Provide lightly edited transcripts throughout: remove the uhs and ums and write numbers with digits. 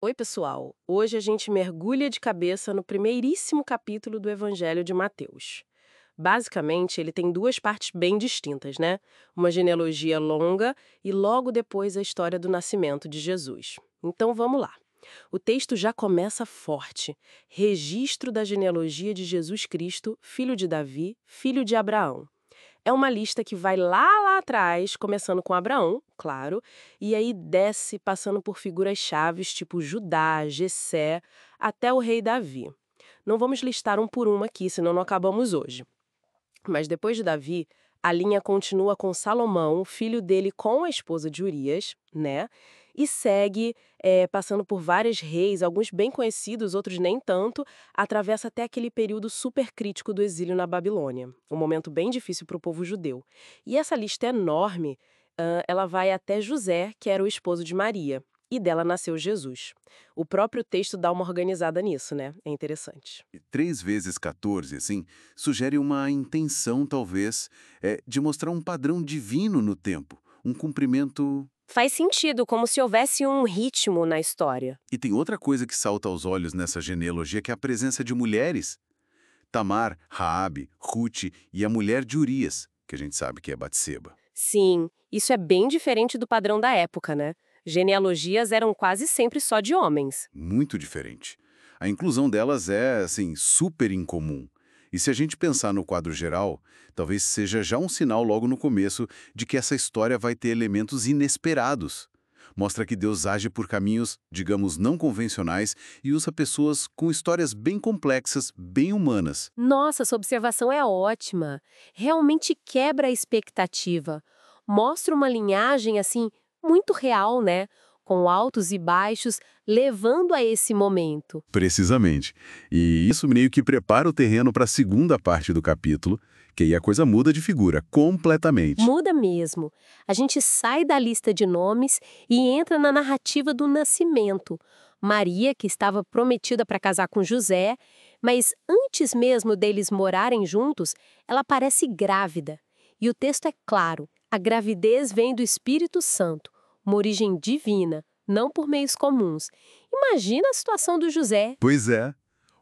Oi, pessoal! Hoje a gente mergulha de cabeça no primeiríssimo capítulo do Evangelho de Mateus. Basicamente, ele tem duas partes bem distintas, né? Uma genealogia longa e logo depois a história do nascimento de Jesus. Então vamos lá. O texto já começa forte. Registro da genealogia de Jesus Cristo, filho de Davi, filho de Abraão. É uma lista que vai lá atrás, começando com Abraão, claro, e aí desce passando por figuras chaves tipo Judá, Jessé, até o rei Davi. Não vamos listar um por um aqui, senão não acabamos hoje. Mas depois de Davi, a linha continua com Salomão, filho dele com a esposa de Urias, né? E segue passando por vários reis, alguns bem conhecidos, outros nem tanto, atravessa até aquele período super crítico do exílio na Babilônia, um momento bem difícil para o povo judeu. E essa lista enorme, ela vai até José, que era o esposo de Maria, e dela nasceu Jesus. O próprio texto dá uma organizada nisso, né? É interessante. 3 vezes 14, assim, sugere uma intenção, talvez, de mostrar um padrão divino no tempo, um cumprimento. Faz sentido, como se houvesse um ritmo na história. E tem outra coisa que salta aos olhos nessa genealogia, que é a presença de mulheres. Tamar, Raabe, Ruth e a mulher de Urias, que a gente sabe que é Batseba. Sim, isso é bem diferente do padrão da época, né? Genealogias eram quase sempre só de homens. Muito diferente. A inclusão delas é, assim, super incomum. E se a gente pensar no quadro geral, talvez seja já um sinal logo no começo de que essa história vai ter elementos inesperados. Mostra que Deus age por caminhos, digamos, não convencionais e usa pessoas com histórias bem complexas, bem humanas. Nossa, essa observação é ótima. Realmente quebra a expectativa. Mostra uma linhagem, assim, muito real, né? Com altos e baixos, levando a esse momento. Precisamente. E isso meio que prepara o terreno para a segunda parte do capítulo, que aí a coisa muda de figura completamente. Muda mesmo. A gente sai da lista de nomes e entra na narrativa do nascimento. Maria, que estava prometida para casar com José, mas antes mesmo deles morarem juntos, ela parece grávida. E o texto é claro: a gravidez vem do Espírito Santo, uma origem divina, não por meios comuns. Imagina a situação do José. Pois é,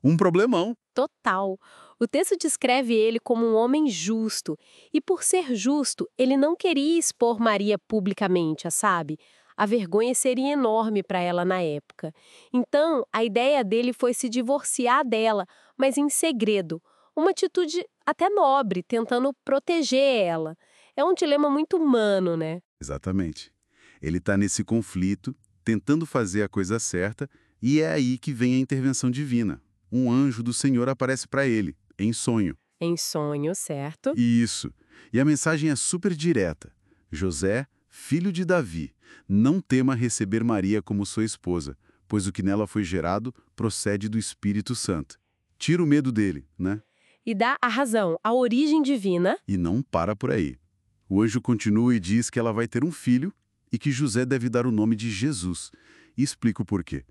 um problemão. Total. O texto descreve ele como um homem justo, e por ser justo, ele não queria expor Maria publicamente, sabe? A vergonha seria enorme para ela na época. Então, a ideia dele foi se divorciar dela, mas em segredo. Uma atitude até nobre, tentando proteger ela. É um dilema muito humano, né? Exatamente. Ele está nesse conflito, tentando fazer a coisa certa, e é aí que vem a intervenção divina. Um anjo do Senhor aparece para ele, em sonho. Em sonho, certo? Isso. E a mensagem é super direta. José, filho de Davi, não tema receber Maria como sua esposa, pois o que nela foi gerado procede do Espírito Santo. Tira o medo dele, né? E dá a razão, a origem divina. E não para por aí. O anjo continua e diz que ela vai ter um filho e que José deve dar o nome de Jesus. E explica o porquê.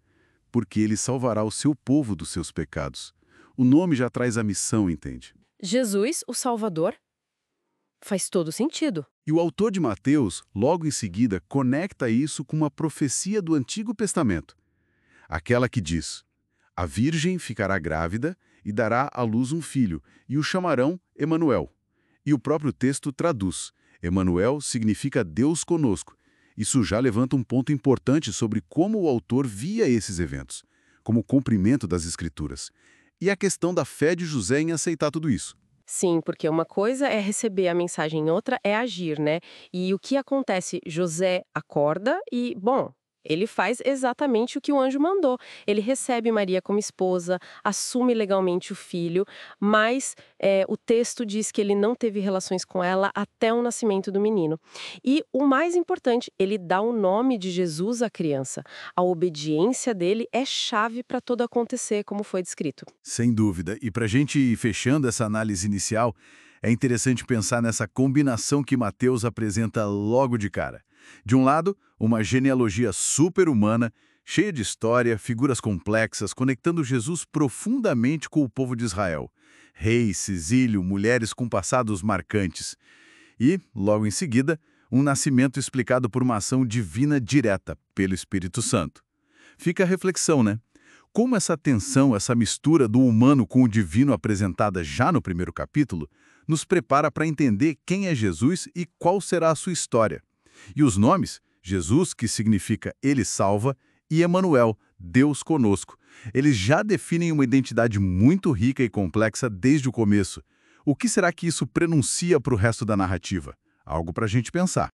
Porque ele salvará o seu povo dos seus pecados. O nome já traz a missão, entende? Jesus, o Salvador. Faz todo sentido. E o autor de Mateus, logo em seguida, conecta isso com uma profecia do Antigo Testamento. Aquela que diz: a virgem ficará grávida e dará à luz um filho, e o chamarão Emanuel. E o próprio texto traduz: Emanuel significa Deus conosco. Isso já levanta um ponto importante sobre como o autor via esses eventos, como cumprimento das Escrituras. E a questão da fé de José em aceitar tudo isso. Sim, porque uma coisa é receber a mensagem, outra é agir, né? E o que acontece? José acorda e, bom, ele faz exatamente o que o anjo mandou. Ele recebe Maria como esposa, assume legalmente o filho, mas o texto diz que ele não teve relações com ela até o nascimento do menino. E o mais importante, ele dá o nome de Jesus à criança. A obediência dele é chave para tudo acontecer, como foi descrito. Sem dúvida. E para a gente ir fechando essa análise inicial, é interessante pensar nessa combinação que Mateus apresenta logo de cara. De um lado, uma genealogia super-humana, cheia de história, figuras complexas, conectando Jesus profundamente com o povo de Israel. Reis, exílio, mulheres com passados marcantes. E, logo em seguida, um nascimento explicado por uma ação divina direta, pelo Espírito Santo. Fica a reflexão, né? Como essa tensão, essa mistura do humano com o divino apresentada já no primeiro capítulo, nos prepara para entender quem é Jesus e qual será a sua história. E os nomes, Jesus, que significa Ele salva, e Emanuel, Deus conosco, eles já definem uma identidade muito rica e complexa desde o começo. O que será que isso prenuncia para o resto da narrativa? Algo para a gente pensar.